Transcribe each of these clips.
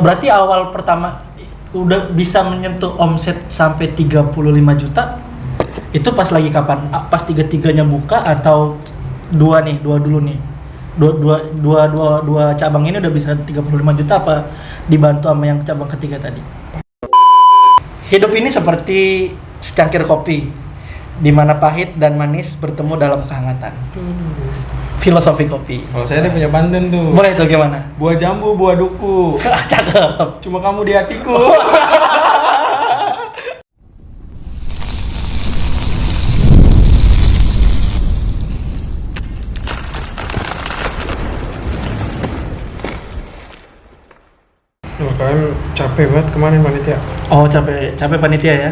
Berarti awal pertama udah bisa menyentuh omset sampai 35 juta. Itu pas lagi kapan? Pas tiga-tiganya buka atau dua dulu nih? Dua cabang ini udah bisa 35 juta apa dibantu sama yang cabang ketiga tadi? Hidup ini seperti secangkir kopi, di mana pahit dan manis bertemu dalam kehangatan. Filosofi kopi. Kalau saya ada punya pantun tuh. Boleh tuh gimana? Buah jambu, buah duku. Cakep. Cuma kamu di hatiku. Wah, kalian capek banget kemarin panitia. Oh, capek panitia ya?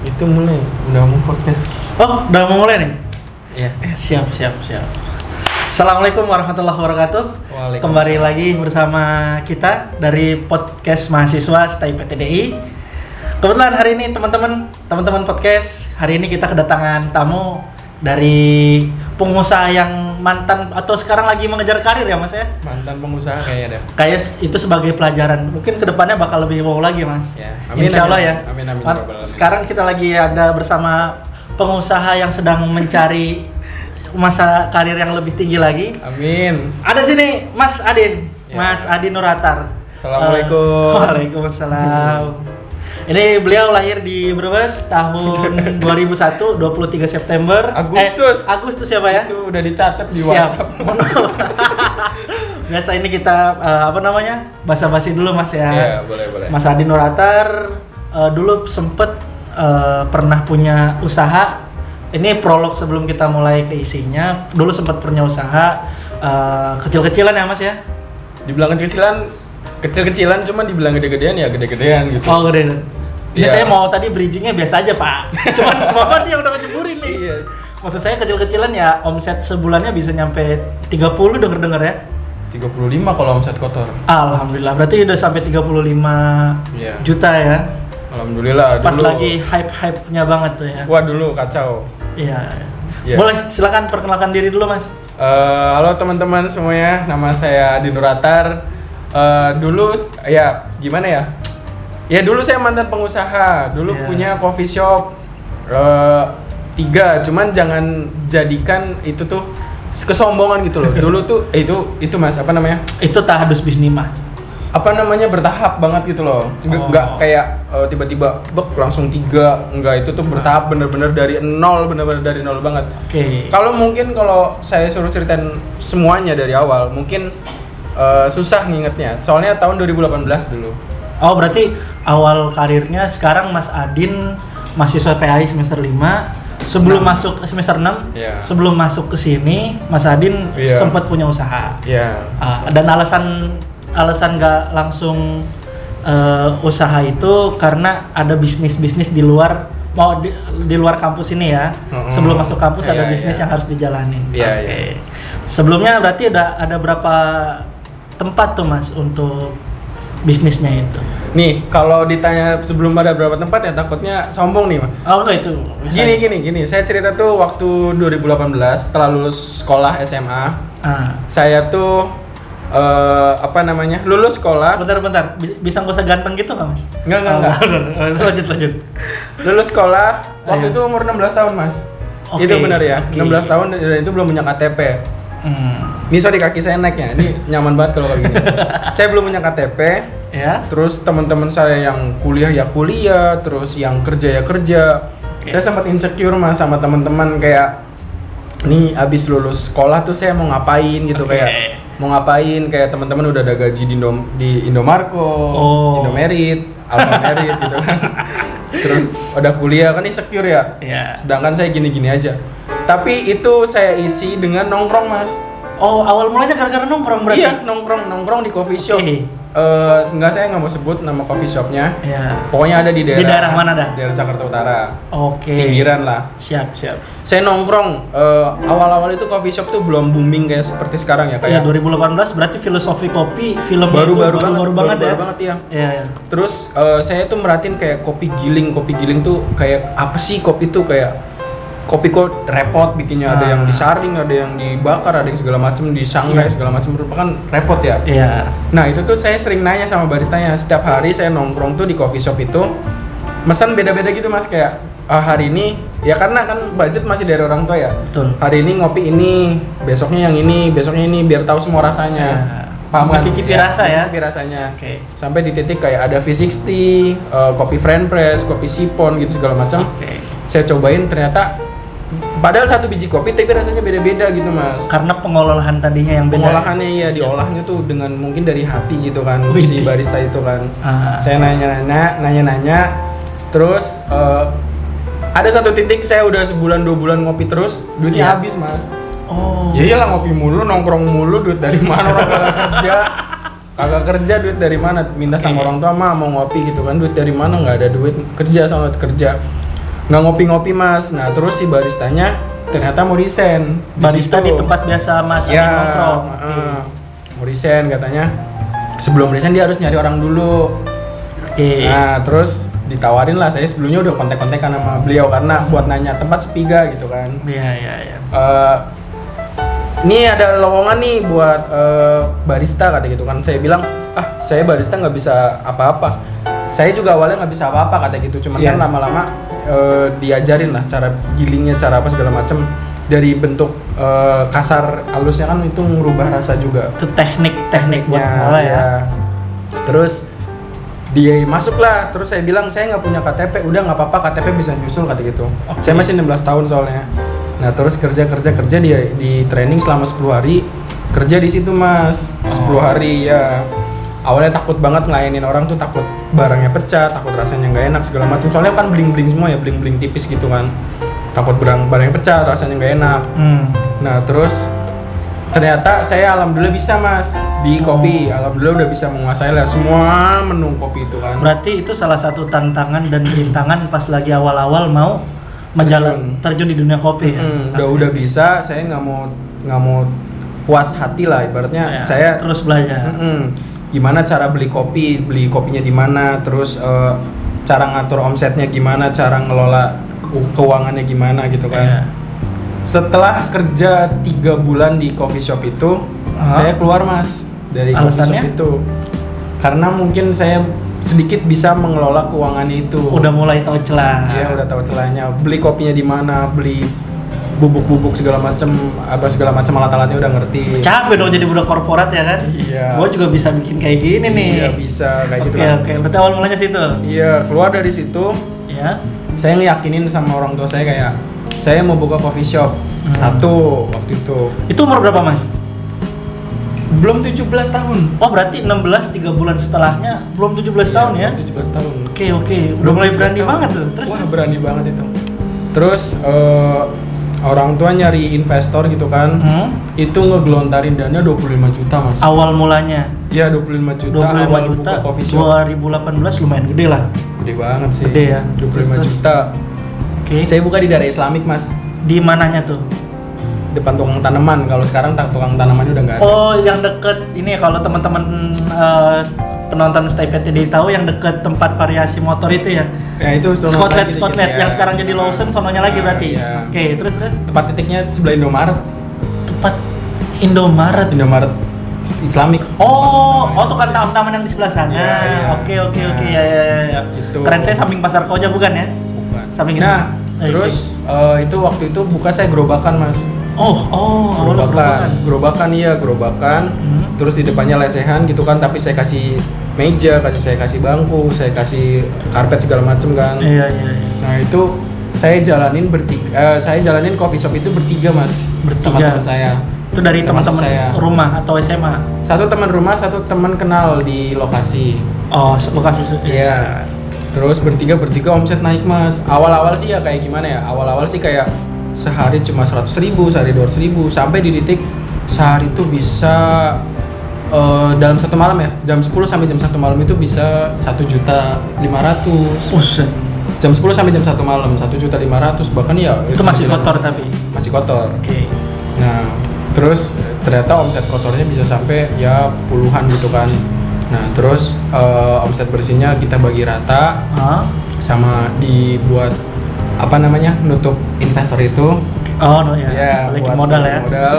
Itu mulai, udah mau podcast. Oh, udah mau mulai nih? Iya. Siap. Assalamualaikum warahmatullahi wabarakatuh. Waalaikumsalam. Kembali lagi bersama kita dari podcast mahasiswa STAI PTDI. Kebetulan hari ini teman-teman podcast, hari ini kita kedatangan tamu dari pengusaha yang mantan atau sekarang lagi mengejar karir ya Mas ya? Mantan pengusaha kayaknya ada. Kayak itu sebagai pelajaran, mungkin kedepannya bakal lebih wow lagi Mas. Ya, amin, Insya Allah amin, ya. amin. Sekarang kita lagi ada bersama pengusaha yang sedang mencari masa karir yang lebih tinggi lagi. Amin. Ada di sini Mas Adin, Ya. Mas Adin Nuratar. Assalamualaikum. Waalaikumsalam. Ini beliau lahir di Brebes tahun 2001, 23 September. Agustus siapa ya? Itu udah dicatat di Siap. WhatsApp. Biasa ini kita basa-basi dulu Mas ya. Iya, boleh. Mas Adin Nuratar dulu sempet pernah punya usaha. Ini prolog sebelum kita mulai ke isinya. Dulu sempat punya usaha kecil-kecilan ya Mas ya? Dibilang kecil-kecilan, cuma dibilang gede-gedean ya gede-gedean gitu. Oh gede. Ini Iya. saya mau tadi bridgingnya biasa aja Pak. Cuman Bapak dia udah ngeceburin nih. Iya. Maksud saya kecil-kecilan ya omset sebulannya bisa nyampe 30 denger-denger ya. 35 kalau omset kotor. Alhamdulillah, berarti udah sampai 35 Iya. juta ya. Alhamdulillah. Pas dulu, lagi hype-nya banget tuh ya. Wah dulu kacau. Iya. Iya. Boleh, silakan perkenalkan diri dulu Mas. Halo teman-teman semuanya, nama saya Adin Nuratar. Dulu ya gimana ya? Ya dulu saya mantan pengusaha. Dulu Iya. punya coffee shop 3. Cuman jangan jadikan itu tuh kesombongan gitu loh. Dulu tuh itu Mas apa namanya? Itu tahadus bisnis Mas. Apa namanya bertahap banget gitu loh. Nggak kayak tiba-tiba langsung 3. Enggak, itu tuh bertahap bener-bener dari nol banget. Oke. Kalau saya suruh ceritain semuanya dari awal, mungkin susah ngingetnya. Soalnya tahun 2018 dulu. Oh, berarti awal karirnya sekarang Mas Adin mahasiswa PAI semester 5. Sebelum masuk semester 6, Iya. sebelum masuk ke sini, Mas Adin Iya. sempat punya usaha. Iya. Dan alasan nggak langsung usaha itu karena ada bisnis di luar di luar kampus ini ya. Sebelum masuk kampus ada Iya, bisnis iya. yang harus dijalanin. Iya, Oke. iya. Sebelumnya berarti ada berapa tempat tuh Mas untuk bisnisnya itu? Nih, kalau ditanya sebelum ada berapa tempat ya takutnya sombong nih, Mas. Oh enggak itu. Gini. Saya cerita tuh waktu 2018 setelah lulus sekolah SMA. Saya tuh lulus sekolah. Bentar. Bisa nggak usah ganteng gitu nggak Mas? Enggak. Lanjut. Lulus sekolah Iya. waktu itu umur 16 tahun, Mas. Oke, Itu benar ya. oke. 16 tahun dan itu belum punya KTP. Ini sorry kaki saya naiknya. Ini nyaman banget kalau kayak gini. Saya belum punya KTP. Ya. Terus teman-teman saya yang kuliah ya kuliah, terus yang kerja ya kerja. Oke. Saya sempat insecure Mas sama teman-teman kayak nih abis lulus sekolah tuh saya mau ngapain gitu, Oke. kayak mau ngapain, kayak teman-teman udah ada gaji di Indomarko, Indomerit, Alfamerit gitu kan. Terus udah kuliah kan insecure ya. Iya. Sedangkan saya gini-gini aja. Tapi itu saya isi dengan nongkrong, Mas. Oh, awal mulanya gara-gara nongkrong berarti? Iya, nongkrong di coffee shop. Oke. Saya nggak mau sebut nama coffee shopnya. Iya. Pokoknya ada di daerah. Di daerah mana dah? Daerah Jakarta Utara. Oke. Pinggiran lah. Siap. Saya nongkrong. Awal-awal itu coffee shop tuh belum booming kayak seperti sekarang ya. Iya, Kayak 2018 berarti filosofi kopi filmnya baru banget ya. banget ya. Iya. Terus saya tuh merhatiin kayak kopi giling tuh kayak apa sih kopi tuh kayak kopi kok repot bikinnya, ada yang disaring, ada yang dibakar, ada yang segala macam disangrai segala macam, kan repot ya. Iya. Nah itu tuh saya sering nanya sama baristanya, setiap hari saya nongkrong tuh di coffee shop itu pesan beda-beda gitu mas, kayak hari ini ya karena kan budget masih dari orang tua ya. Betul. Hari ini ngopi ini, besoknya yang ini, besoknya ini, biar tahu semua rasanya. Paham kan? Mencicipi rasa ya. Mencicipi rasanya. Oke. Sampai di titik kayak ada V60, kopi French press, kopi sipon gitu segala macam. Oke. Saya cobain ternyata padahal satu biji kopi tapi rasanya beda-beda gitu mas. Karena pengolahan tadinya yang beda. Pengolahannya iya, diolahnya tuh dengan mungkin dari hati gitu kan, Wih. si barista itu kan. Saya nanya, terus ada satu titik saya udah sebulan 2 bulan ngopi terus, duitnya Iya. habis mas. Oh. Ya iyalah ngopi mulu, nongkrong mulu, duit dari mana, orang kagak kerja duit dari mana, minta sama orang tua mah mau ngopi gitu kan, duit dari mana, nggak ada duit, kerja nggak ngopi-ngopi mas. Nah terus si baristanya ternyata mau resign Barista situ. di tempat biasa mas Ya, nongkrong. mau resign katanya. Sebelum resign dia harus nyari orang dulu. Oke. Nah terus ditawarin lah, saya sebelumnya udah kontak-kontakan sama beliau karena buat nanya tempat sepi gak gitu kan. Iya. Ini ada lowongan nih buat barista kata gitu kan. Saya bilang saya barista nggak bisa apa-apa. Saya juga awalnya nggak bisa apa-apa kata gitu. Cuman kan lama-lama diajarin lah cara gilingnya, cara apa segala macem. Dari bentuk kasar halusnya kan itu merubah rasa juga. Itu teknik buat Ya, ngolah ya. Terus dia masuk lah, terus saya bilang saya nggak punya KTP, udah nggak apa-apa, KTP bisa nyusul kata gitu. Oke. Saya masih 16 tahun soalnya. Nah terus kerja dia di training selama 10 hari, kerja di situ mas, 10 hari ya. Awalnya takut banget ngelayanin orang tuh, takut barangnya pecah, takut rasanya nggak enak segala macam. Soalnya kan bling-bling semua ya, bling-bling tipis gitu kan. Takut barangnya pecah, rasanya nggak enak. Nah terus ternyata saya alhamdulillah bisa mas di kopi, alhamdulillah udah bisa menguasai lah semua menu kopi itu kan. Berarti itu salah satu tantangan dan rintangan pas lagi awal-awal mau terjun di dunia kopi ya. Udah bisa, saya nggak mau puas hati lah ibaratnya. Ya, Saya terus belajar. Gimana cara beli kopinya di mana, terus cara ngatur omsetnya gimana, cara ngelola keuangannya gimana gitu kan. Ya. Setelah kerja 3 bulan di coffee shop itu, saya keluar mas dari coffee shop itu. Karena mungkin saya sedikit bisa mengelola keuangannya itu. Udah mulai tahu celah. Iya, udah tahu celahnya. Beli kopinya di mana, beli bubuk-bubuk segala macam, alat-alatnya udah ngerti. Capek dong jadi budak korporat ya kan? Iya. Gua juga bisa bikin kayak gini nih. Iya, bisa kayak gitu kan. Oke, berarti awal mulanya situ. Iya, keluar dari situ, Ya. saya ngeyakinin sama orang tua saya kayak saya mau buka coffee shop. Satu waktu itu. Itu umur berapa mas? Belum 17 tahun. Oh berarti 16 3 bulan setelahnya belum 17 tahun ya? 17 tahun. Oke. Udah mulai berani banget tuh. Terus Wah, berani banget itu. Terus orang tua nyari investor gitu kan. Itu ngegelontarin dana 25 juta, Mas. awal mulanya Iya, 25 juta 25 awal juta buka coffee shop. 2018 lumayan gede lah. Gede banget sih. Gede ya. 25 Terus? juta. Oke. Saya buka di daerah Islamik, Mas. Di mananya tuh? Depan tukang tanaman. Kalau sekarang tukang tanamannya udah nggak ada. Oh, yang deket ini kalau teman-teman penonton Stay PTD tahu yang deket tempat variasi motor itu ya. Ya itu Skotlet ya. yang sekarang jadi Lawson sononya lagi berarti. Iya. Oke, terus Tempat titiknya sebelah Indomaret. tempat Indomaret. Indomaret Islamik. Oh, tuh kan taman yang di sebelah sana. Iya, iya. Oke, Nah, ya. itu. Keren, saya samping Pasar Koja bukan ya? Bukan. Samping Nah, itu. terus itu waktu itu buka saya gerobakan, Mas. Awalnya Gerobakan. Terus di depannya lesehan gitu kan, tapi saya kasih meja, saya kasih bangku, saya kasih karpet segala macem kan. Iya. Nah, itu saya jalanin saya jalanin coffee shop itu bertiga, Mas. Sama Bertiga. teman saya. Itu dari Termasuk teman-teman saya. rumah atau SMA? Satu teman rumah, satu teman kenal di lokasi. Oh, lokasi Iya. Terus bertiga omset naik, Mas. Awal-awal sih ya kayak gimana ya? Awal-awal sih kayak sehari cuma 100.000, sehari 200.000, sampai di titik sehari itu bisa dalam satu malam ya, jam 10 sampai jam 1 malam itu bisa 1.500.000. Buset. Jam 10 sampai jam 1 malam 1.500.000, bahkan ya Itu masih kotor tapi. masih kotor. Oke. Nah, terus ternyata omset kotornya bisa sampai ya puluhan gitu kan. Nah, terus omset bersihnya kita bagi rata, Hah? sama dibuat nutup investor itu. Oh, no ya. Ya, Balikin buat modal ya. modal.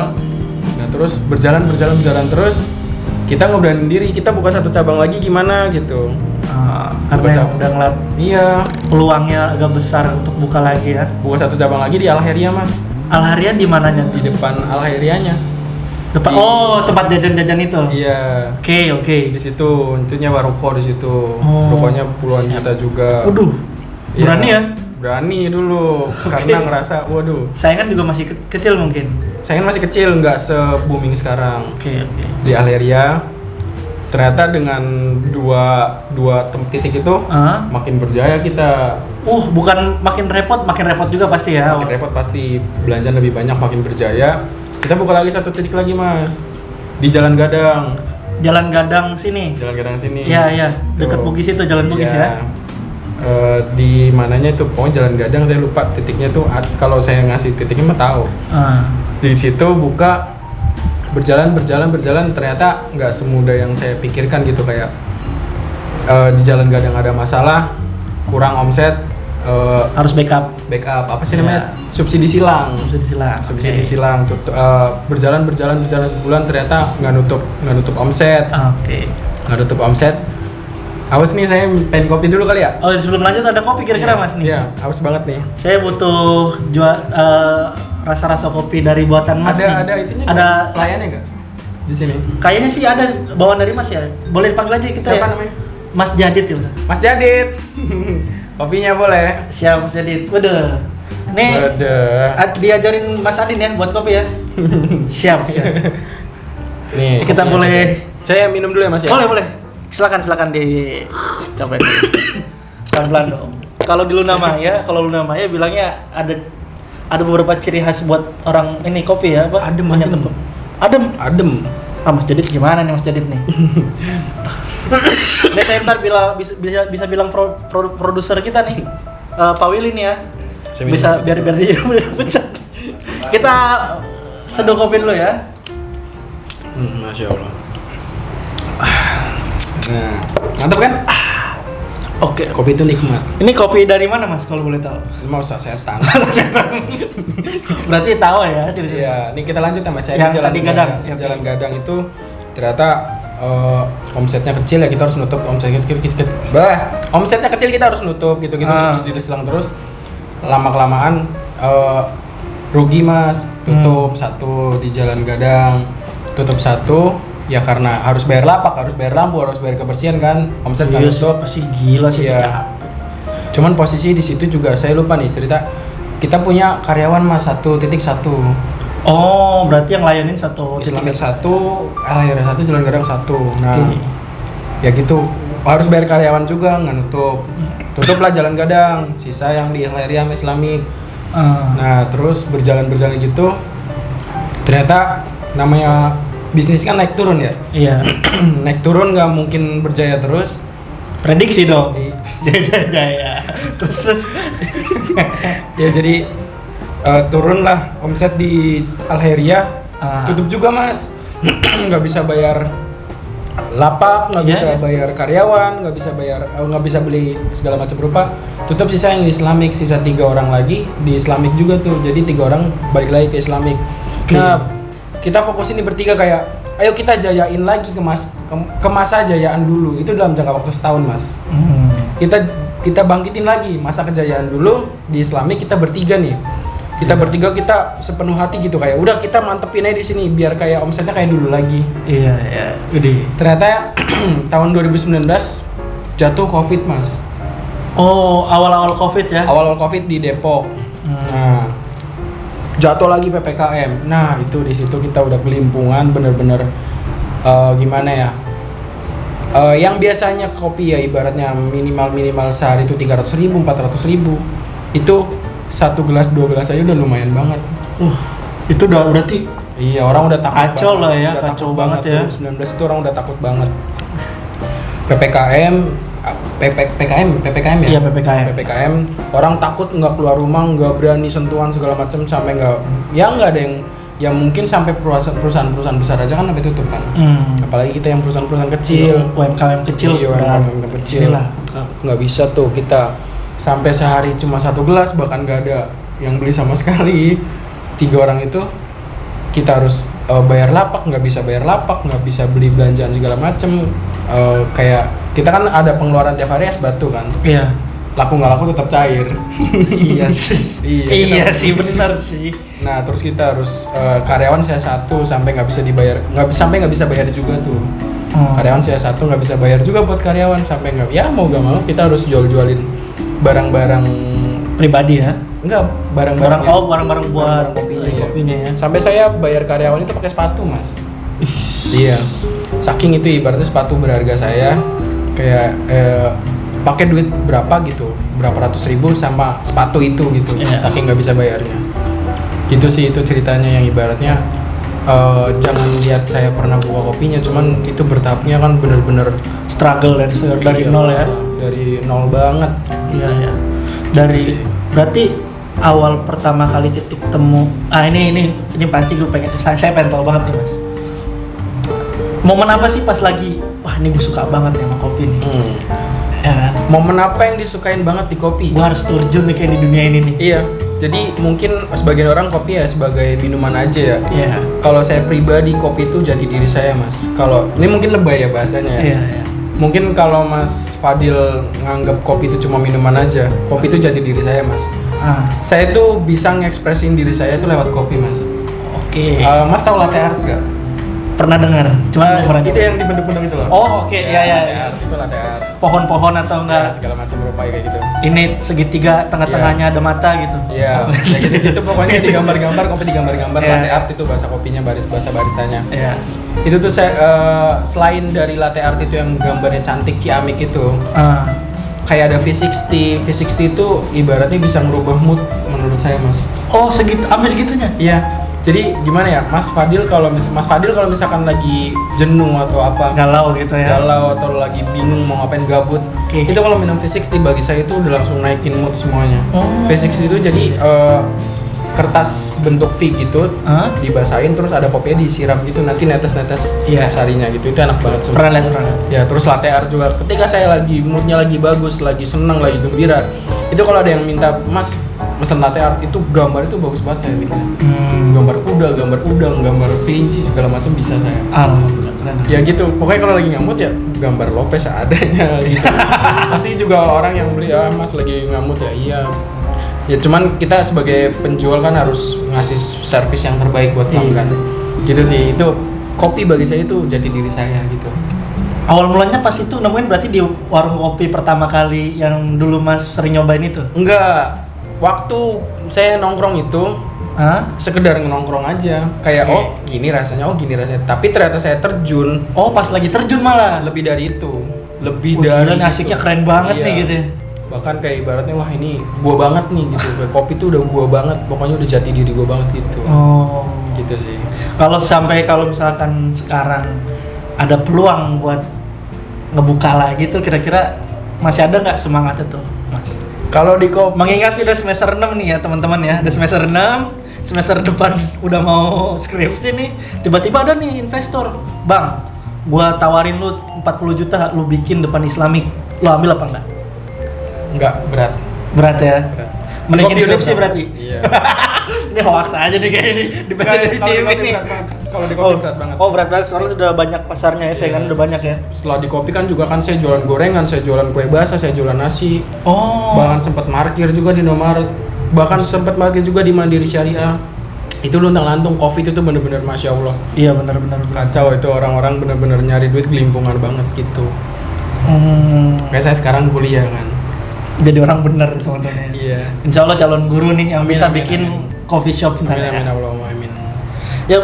Nah, terus berjalan terus kita ngeberaniin diri, kita buka satu cabang lagi gimana gitu. Karena yang udah ngeliat Iya, peluangnya agak besar untuk buka lagi ya. buka satu cabang lagi di Alheria, Mas. Alharia di mananya? Di depan Alherianya. Depan. Oh, tempat jajan-jajan itu. Iya. Oke. Di situ, intinya ruko di situ. Oh, Rukonya puluhan juta juga. Waduh. Iya. Berani ya? Berani dulu karena ngerasa waduh. Saingan juga masih kecil mungkin. Saya kan masih kecil, nggak se-booming sekarang. Oke. Di Alheria ternyata dengan dua titik itu makin berjaya kita. Bukan makin repot juga pasti ya. Makin repot pasti, belanja lebih banyak, makin berjaya. Kita buka lagi satu titik lagi, Mas. Di Jalan Gadang. Jalan Gadang sini. Jalan Gadang sini. Iya. Dekat Tuh. Bugis itu, Jalan Bugis ya. Di mananya itu pokoknya Jalan Gadang, saya lupa titiknya tuh. Kalau saya ngasih titiknya mah tahu. Di situ buka, berjalan ternyata nggak semudah yang saya pikirkan gitu. Kayak di Jalan Gadang ada masalah, kurang omset, Harus backup apa sih namanya, subsidi silang. Oke. Silang. Berjalan sebulan ternyata nggak nutup omset. Oke. Nggak nutup omset. Awas nih, saya pengen kopi dulu kali ya. Oh, sebelum lanjut ada kopi kira-kira Mas nih? Iya, awas banget nih. Saya butuh jual rasa-rasa kopi dari buatan Mas nih. Ada itunya. Ada pelayannya nggak di sini? Kayaknya sih ada bawaan dari Mas ya. Boleh dipanggil aja kita. Siapa ya? namanya? Mas Jadid ya. Mas Jadid. Kopinya boleh. Siap Mas Jadid. Waduh. Nih diajarin Mas Adin ya buat kopi ya. Siap. Nih, Kita kopinya boleh. coba. Saya minum dulu ya Mas ya. Boleh. Silakan dicobain. Pelan-pelan dong. Kalau di Luna Maya bilangnya ada beberapa ciri khas buat orang ini kopi ya, apa? Adem. Adem. Mas Jadid gimana nih Mas Jadid nih? Nih saya ntar bisa bilang produser kita nih, Pak Willy nih ya. Bisa biar dia pecat. Kita seduh kopi dulu ya. Masya Allah. Nah, mantap kan? Oke. Kopi itu nikmat. Ini kopi dari mana Mas kalau boleh tahu? Mau setan. Berarti tahu ya cerita. Iya, ini kita lanjut ya Mas. Yang Jalan tadi Gadang. Ya, Jalan Gadang itu ternyata omsetnya kecil ya, kita harus nutup. Omsetnya kecil kita harus nutup gitu subsidi silang terus. Lama-kelamaan rugi Mas. Tutup satu di Jalan Gadang. Tutup satu ya karena harus bayar lapak, harus bayar lampu, harus bayar kebersihan kan. Omset kan nutup. Pasti gila sih. Iya. Cuman posisi di situ juga saya lupa nih cerita. Kita punya karyawan Mas 1.1. Oh, berarti yang layanin satu Islamic 1, Alheria 1, Jalan Gadang 1. Nah, ya gitu. Harus bayar karyawan juga, nggak nutup. Tutuplah Jalan Gadang, sisa yang di Alheria sama Islamic. Nah, terus berjalan gitu. Ternyata namanya bisnis kan naik turun ya. Iya. Naik turun nggak mungkin berjaya terus. Prediksi dong. Jaya. Terus. Ya jadi turunlah omset di Alheria, tutup juga Mas. Nggak bisa bayar lapak, nggak bisa bayar karyawan, nggak bisa beli segala macam rupa. Tutup, sisa yang di Islamic, sisa 3 orang lagi di Islamic juga tuh. Jadi 3 orang balik lagi ke Islamic. Nah, kita fokus ini bertiga kayak, ayo kita jayain lagi ke masa jayaan dulu. Itu dalam jangka waktu setahun Mas. Kita bangkitin lagi masa kejayaan dulu di Islamic. Kita bertiga kita sepenuh hati gitu, kayak udah kita mantepin aja di sini biar kayak omsetnya kayak dulu lagi. Iya. Gede. Ternyata tahun 2019 jatuh Covid Mas. Oh, awal-awal Covid ya? Awal Covid di Depok. Nah, jatuh lagi PPKM. Nah, itu di situ kita udah kelimpungan bener-bener gimana ya? Yang biasanya kopi ya ibaratnya minimal sehari itu 300.000, 400.000. Itu 1 gelas 2 gelas aja udah lumayan banget. Itu udah berarti iya, orang udah takut. Kacau lah ya, udah kacau takut banget ya. 2019 itu orang udah takut banget. PPKM ya? Iya, PPKM, orang takut nggak keluar rumah, nggak berani sentuhan segala macam, sampai nggak ada yang mungkin sampai perusahaan besar aja kan sampai tutup kan. Apalagi kita yang perusahaan kecil, UMKM kecil, UMKM kecil nggak bisa tuh kita. sampai sehari cuma 1 gelas, bahkan nggak ada yang beli sama sekali. 3 orang itu kita harus bayar lapak, nggak bisa bayar lapak, nggak bisa beli belanjaan segala macem. Kayak kita kan ada pengeluaran tiap hari es batu kan, Iya. laku nggak laku tetap cair. Iya sih. Iya sih, benar sih. Nah terus kita harus karyawan saya 1 sampai nggak bisa dibayar, sampai nggak bisa bayar juga tuh. Karyawan saya 1 nggak bisa bayar juga buat karyawan, sampai nggak, ya mau gak mau kita harus jualin barang-barang Pribadi ya. enggak, barang-barang Barang-barang buat kopinya, ya. kopinya ya. Sampai saya bayar karyawan itu pakai sepatu, Mas. Iya. Saking itu ibaratnya sepatu berharga saya kayak pakai duit berapa gitu, berapa ratus ribu sama sepatu itu gitu. Iya. Saking nggak bisa bayarnya. Gitu sih itu ceritanya, yang ibaratnya jangan lihat saya pernah buka kopinya, cuman itu bertahapnya kan bener-bener Struggle dari iya, nol ya. Dari nol banget. Iya ya. Dari sih. berarti awal pertama kali titik temu. Ini pasti gue pengen, saya pengen tahu banget nih Mas. Momen apa sih pas lagi, wah ini gue suka banget nih sama kopi nih. Ya kan? Momen apa yang disukain banget di kopi? Gue harus terjun nih kayak di dunia ini nih. Iya. Jadi mungkin sebagian orang kopi ya sebagai minuman aja ya. Iya. Kalau saya pribadi kopi itu jati diri saya, Mas. Kalau ini mungkin lebay ya bahasanya ya. Iya, iya. Mungkin kalau Mas Fadil nganggap kopi itu cuma minuman aja, kopi itu jati diri saya, Mas. Saya tuh bisa ngekspresin diri saya itu lewat kopi, Mas. Oke. Mas tahu latte art gak? Pernah dengar, cuman belum pernah. Itu yang dibentuk-bentuk itu loh. Oh, oke. Iya, iya. Latte art, itu latte art. Pohon-pohon atau Ya, enggak? segala macam rupa kayak gitu. Ini segitiga, tengah-tengahnya ada mata gitu. Iya, ya gitu pokoknya digambar-gambar, kopi digambar-gambar, Iya. latte art itu bahasa kopinya, bahasa baristanya. Iya. Itu tuh saya selain dari latte art itu yang gambarnya cantik ciamik itu, kayak ada V60. V60 itu ibaratnya bisa merubah mood menurut saya, Mas. Oh, sampai segitunya. Iya. Jadi gimana ya, Mas Fadil kalau misalkan lagi jenuh atau apa, Galau gitu ya. galau atau lagi bingung mau ngapain, gabut, Oke. itu kalau minum V60 bagi saya itu udah langsung naikin mood semuanya. Oh. V60 itu jadi kertas bentuk V gitu, dibasahin terus ada kopinya disiram gitu, nanti netes-netes Iya. sarinya gitu, itu enak banget semua. Pernah lihat. Ya terus latte art juga, ketika saya lagi moodnya lagi bagus, lagi senang, lagi gembira, itu kalau ada yang minta, Mas mesen latte art, itu gambar itu bagus banget saya bikinnya. Gambar kuda, gambar udang, gambar kelinci, segala macam bisa saya. Alhamdulillah, keren. Ya gitu, pokoknya kalau lagi ngamut ya gambar Lopez seadanya gitu. Pasti juga orang yang beli, Mas lagi ngamut ya, iya. Ya cuman kita sebagai penjual kan harus ngasih servis yang terbaik buat pelanggan. Gitu sih, itu kopi bagi saya itu jati diri saya gitu. Awal mulanya pas itu nemuin berarti di warung kopi pertama kali yang dulu Mas sering nyobain itu? Enggak, waktu saya nongkrong itu sekedar nongkrong aja, kayak oh gini rasanya, tapi ternyata saya terjun. Oh, pas lagi terjun malah. Lebih dari itu, lebih Gila, dari asiknya itu. keren banget Iya. nih gitu ya. Bahkan kayak ibaratnya wah ini gua banget nih gitu. Kopi tuh udah gua banget, pokoknya udah jati diri gua banget gitu. Oh. Gitu sih. Kalau misalkan sekarang ada peluang buat ngebuka lagi tuh, kira-kira masih ada nggak semangatnya tuh, Mas? Kalau di kopi, Mengingat udah semester 6 nih ya teman-teman ya, udah semester 6, semester depan udah mau skripsi nih, tiba-tiba ada nih investor, Bang, gua tawarin lu 40 juta, lu bikin depan Islamik, lu ambil apa enggak? enggak, berat. Berat ya? Berat. Mendingin Kopi udah skripsi berat. berarti? Iya. Ini hoax aja nih kayaknya nih, di Enggak, di kalau di TV kopi nih. berat banget. Kalau di kopi berat banget. Oh, berat banget, soalnya sudah banyak pasarnya ya, saya kan udah banyak ya. Setelah di kopi kan juga kan saya jualan gorengan, saya jualan kue basah, saya jualan nasi. Oh. Bahkan sempat markir juga di Indomaret. Bahkan sempat markir juga di Mandiri Syariah. Itu luntang-lantung, kopi itu tuh bener-bener Masya Allah. Iya, benar-benar. Kacau itu, orang-orang bener-bener nyari duit gelimpungan banget gitu. Kayak saya sekarang kuliah kan. Jadi orang benar teman-teman. Iya. Insya Allah calon guru nih yang Amin, bisa amin, bikin amin. coffee shop ntar Amin, ya. amin, Allahumma amin. Ya,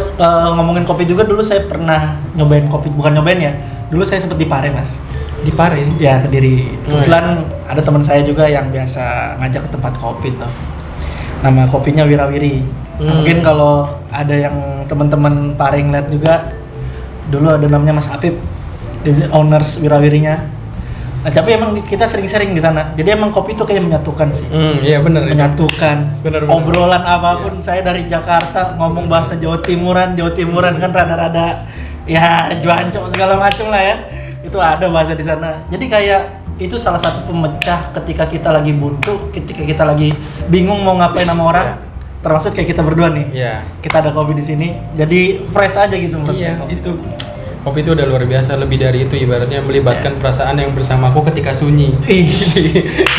ngomongin kopi juga, dulu saya pernah nyobain kopi, bukan nyobain ya. Dulu saya sempat di Pare, Mas. Di Pare? Ya, Kediri. Oh, Kebetulan ada teman saya juga yang biasa ngajak ke tempat kopi tuh. Nama kopinya Wirawiri. Nah, mungkin kalau ada yang teman-teman Pare ngeliat juga, dulu ada namanya Mas Apip, dia owners Wirawirinya. Nah, tapi emang kita sering-sering di sana. Jadi emang kopi itu kayak menyatukan sih. Iya bener. Menyatukan. Bener. Obrolan apapun, saya dari Jakarta ngomong bahasa Jawa Timuran kan rada-rada ya juanco segala macam lah ya. Itu ada bahasa di sana. Jadi kayak itu salah satu pemecah ketika kita lagi buntu, ketika kita lagi bingung mau ngapain sama orang. Termasuk kayak kita berdua nih. Iya. Kita ada kopi di sini, jadi fresh aja gitu menurut Iya, saya. itu. Kopi itu udah luar biasa, lebih dari itu ibaratnya melibatkan perasaan yang bersamaku ketika sunyi. Ih,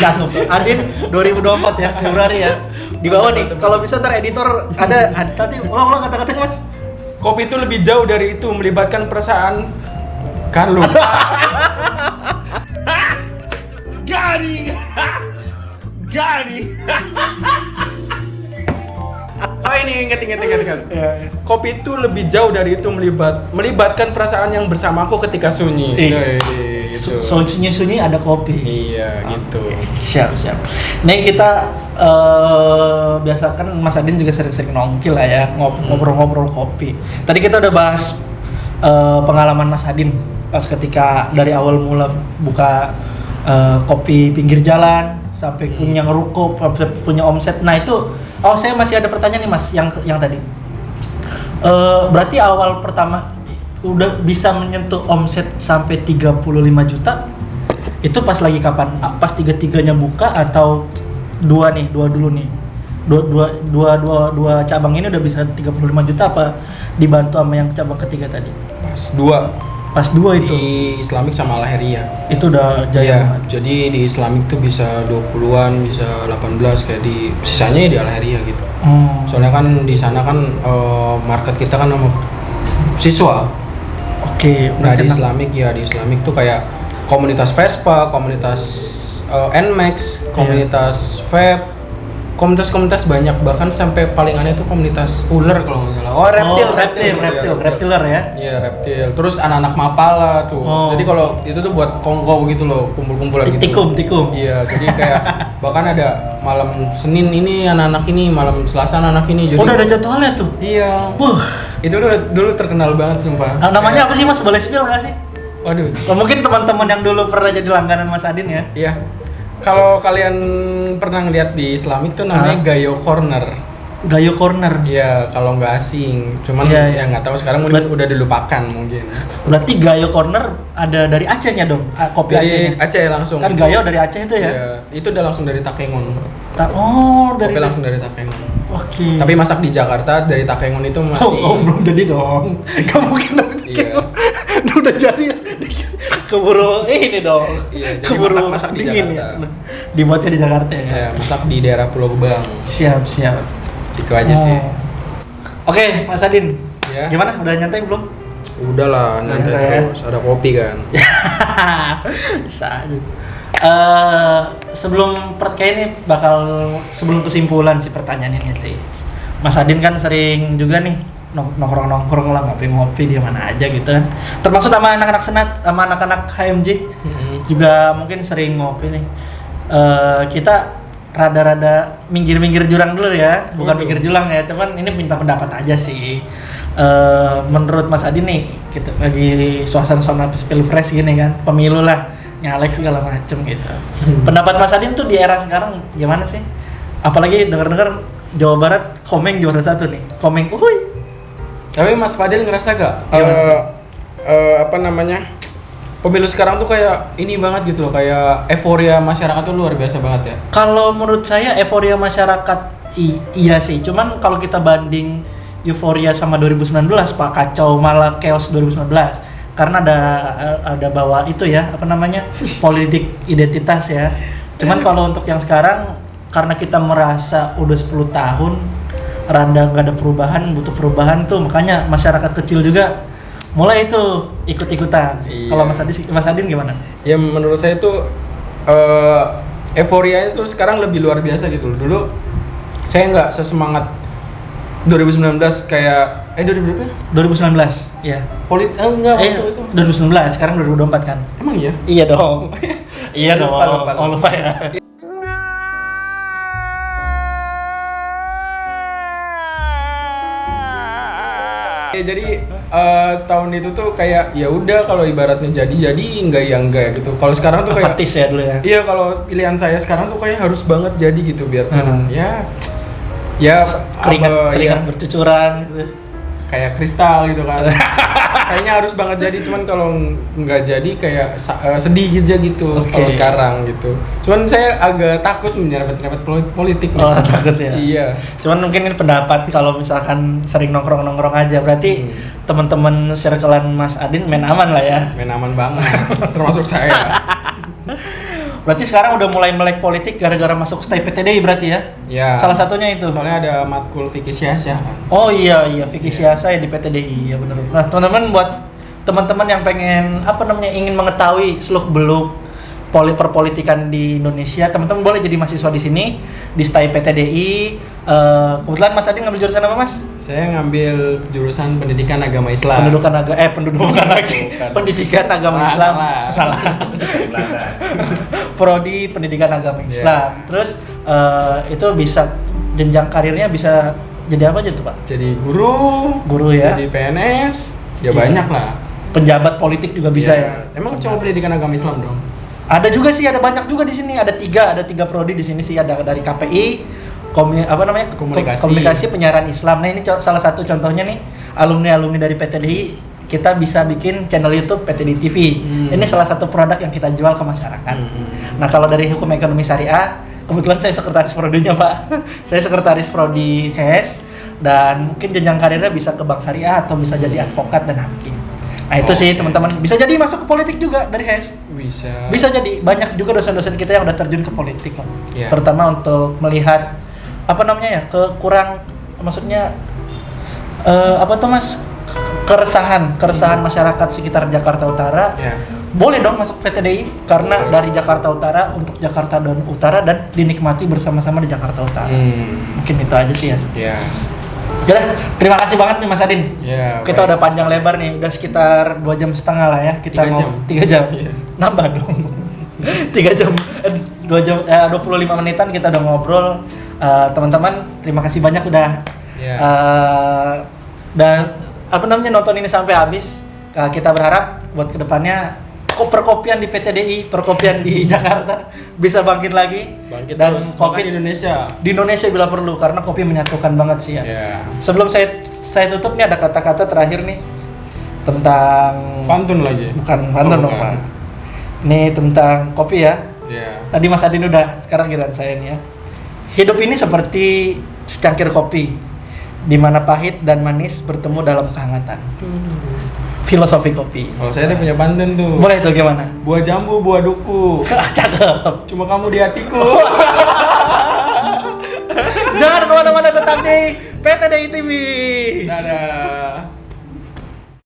cakep tuh. Adin 2024 ya, Februari ya. Di bawah nih, kalau bisa ntar editor ada tadi ulang kata-katanya Mas. Kopi itu lebih jauh dari itu, melibatkan perasaan kan lu. Gani! Gani! Oh ini ingat. Ya. Kopi itu lebih jauh dari itu, melibatkan perasaan yang bersamaku ketika sunyi. Gitu. Sunyi ada kopi. Iya, gitu. Siap. Nih kita biasa kan Mas Adin juga sering-sering nongki lah ya, ngobrol-ngobrol kopi. Tadi kita udah bahas pengalaman Mas Adin pas ketika dari awal mula buka kopi pinggir jalan sampai punya ruko, sampai punya omset. Nah itu, saya masih ada pertanyaan nih Mas yang tadi. Berarti awal pertama udah bisa menyentuh omset sampai 35 juta. Itu pas lagi kapan? Pas tiga-tiganya buka atau dua dulu nih? Dua cabang ini udah bisa 35 juta apa dibantu sama yang cabang ketiga tadi? Pas 2 itu. di Islamic sama Al-Heria. Itu udah jaya Iya, banget. jadi di Islamic tuh bisa 20-an, bisa 18 kayak di sisanya ya di Al-Heria gitu. Soalnya kan di sana kan market kita kan sama siswa. Oke, Nah di Islamic tuh kayak komunitas Vespa, komunitas Nmax, komunitas vape, komunitas banyak, bahkan sampai paling aneh tuh komunitas ular kalau nggak salah. reptiler ya. Iya reptil. Terus anak-anak mapala tuh. Jadi kalau itu tuh buat kongko gitu loh, kumpul-kumpulan gitu. Tikum. Iya, jadi kayak bahkan ada malam Senin ini anak-anak ini, malam Selasa anak-anak ini. Jadi Udah ada jadwalnya tuh. Iya. Itu dulu terkenal banget sumpah. Namanya apa sih Mas? Boleh spill nggak sih? Waduh. Mungkin teman-teman yang dulu pernah jadi langganan Mas Adin ya. Iya. Kalau kalian pernah ngeliat di Islamic tuh namanya Gayo Corner. Gayo Corner. Iya, kalau nggak asing. Cuman Iya. ya nggak tahu sekarang udah dilupakan mungkin. Berarti Gayo Corner ada dari Acehnya dong, kopi Dari Acehnya. Aceh langsung. Kan Gayo dari Aceh itu ya? Iya, itu udah langsung dari Takengon. Dari Kopi langsung dari Takengon. Oke. Tapi masak di Jakarta dari Takengon itu masih. belum jadi dong. Kamu mungkin Iya. udah jadi. Keburu ini dong. Iya, jadi Keburu masak di dingin Jakarta. ya. Dibuatnya di Jakarta ya. Ya, masak di daerah Pulau Gebang. Siap. Itu aja sih. Oke, Mas Adin. Ya. Gimana? Udah nyantai belum? Udahlah, nyantai Nyantai ya. terus. Ada kopi kan. Bisa aja. Sebelum kayaknya sebelum kesimpulan sih pertanyaan ini sih. Mas Adin kan sering juga nih nongkrong lah, ngopi di mana aja gitu kan. Termasuk sama anak-anak senat, sama anak-anak HMJ juga mungkin sering ngopi nih. Kita rada-rada minggir jurang dulu ya, bukan minggir jurang ya, cuman ini minta pendapat aja sih. Menurut Mas Adin nih, kita lagi suasana pilpres gini kan, pemilu lah, nyalek segala macem gitu. Pendapat Mas Adin tuh di era sekarang gimana sih? Apalagi dengar-dengar Jawa Barat Komeng juara 1 nih, Komeng, uhuy. Tapi Mas Fadil ngerasa gak? Apa namanya? Pemilu sekarang tuh kayak ini banget gitu loh, kayak euforia masyarakat tuh luar biasa banget ya. Kalau menurut saya euforia masyarakat iya sih, cuman kalau kita banding euforia sama 2019 Pak, kacau malah chaos 2019. Karena ada bawa itu ya, apa namanya? Politik identitas ya. Cuman kalau untuk yang sekarang karena kita merasa udah 10 tahun rada nggak ada perubahan, butuh perubahan tuh, makanya masyarakat kecil juga mulai itu ikut-ikutan. Iya. Kalau Mas Adin gimana? Ya menurut saya tuh euforia itu sekarang lebih luar biasa gitu loh. Dulu saya nggak sesemangat 2019 kayak 2000 berapa? 2019, ya. Enggak waktu itu. 2019, sekarang 2024 kan? Emang iya? Iya dong. Iya dong. Lupa. Oh, lupa ya. Ya, jadi tahun itu tuh kayak ya udah kalau ibaratnya jadi enggak ya enggak gitu. Kalau sekarang tuh kayak Apatis ya dulu ya. iya, kalau pilihan saya sekarang tuh kayak harus banget jadi gitu biar ya Keringat ya bercucuran gitu. kayak kristal gitu kan. Kayaknya harus banget jadi, cuman kalau nggak jadi kayak sedih aja gitu. Oke. Kalau sekarang gitu. Cuman saya agak takut menyerempet-nyerempet politik nih. Oh, takut ya. Iya. Cuman mungkin ini pendapat kalau misalkan sering nongkrong-nongkrong aja, berarti teman-teman circlean Mas Adin main aman lah ya. Main aman banget, termasuk saya. Berarti sekarang udah mulai melek politik gara-gara masuk stay PTDI berarti ya? Ya. Salah satunya itu. Soalnya ada matkul fikih Syahsyah kan. Oh iya Vicky Siasa ya di PTDI ya benar. Nah teman-teman, buat teman-teman yang pengen ingin mengetahui seluk beluk perpolitikan di Indonesia, teman-teman boleh jadi mahasiswa di sini di STAI PTDI. Kebetulan Mas Adin ngambil jurusan apa, Mas? Saya ngambil jurusan Pendidikan Agama Islam. Pendidikan Agama Islam. Salah. Prodi Pendidikan Agama Islam. Terus itu bisa jenjang karirnya bisa jadi apa aja tuh, Pak? Jadi guru ya. Jadi PNS, ya Iya. banyak lah. Penjabat politik juga bisa ya. Emang cuma Pendidikan Agama Islam dong? Ada juga sih, ada banyak juga di sini. Ada tiga prodi di sini sih. Ada dari KPI, komunikasi penyiaran Islam. Nah ini salah satu contohnya nih, alumni dari PTDI kita bisa bikin channel YouTube PTDI TV. Ini salah satu produk yang kita jual ke masyarakat. Nah kalau dari hukum ekonomi syariah, kebetulan saya sekretaris prodinya, Pak. Saya sekretaris prodi HES, dan mungkin jenjang karirnya bisa ke bank syariah atau bisa jadi advokat dan hakim. Nah itu sih teman-teman, bisa jadi masuk ke politik juga dari HES. Bisa jadi, banyak juga dosen-dosen kita yang udah terjun ke politik kok. Yeah. Terutama untuk melihat maksudnya Mas, keresahan masyarakat sekitar Jakarta Utara. Yeah. Boleh dong masuk PTDI karena dari Jakarta Utara untuk Jakarta Utara dan dinikmati bersama-sama di Jakarta Utara. Mungkin itu aja sih ya. Ya. Yaudah, terima kasih banget nih Mas Adin. Ya, kita udah panjang lebar nih, udah sekitar 2 jam setengah lah ya. Kita 3 jam. Iya. Nambah dong. 3 jam, 2 jam, 25 menitan kita udah ngobrol. Teman-teman, terima kasih banyak udah dan nonton ini sampai habis. Kita berharap buat kedepannya perkopian di PTDI, perkopian di Jakarta bisa bangkit lagi. Dan terus, COVID di Indonesia bila perlu, karena kopi menyatukan banget sih ya. Yeah. Sebelum saya tutup nih, ada kata-kata terakhir nih tentang pantun lagi. Bukan pantun dong, Pak. Ini tentang kopi ya. Yeah. Tadi Mas Adin udah, sekarang giliran saya nih ya. Hidup ini seperti secangkir kopi, di mana pahit dan manis bertemu dalam kehangatan. Filosofi kopi. Kalau saya ada punya pantun tuh. Boleh tuh, gimana? Buah jambu, buah duku. Cakep. Cuma kamu di hatiku. Jangan kemana-mana, tetap di PTDI TV. Dadah.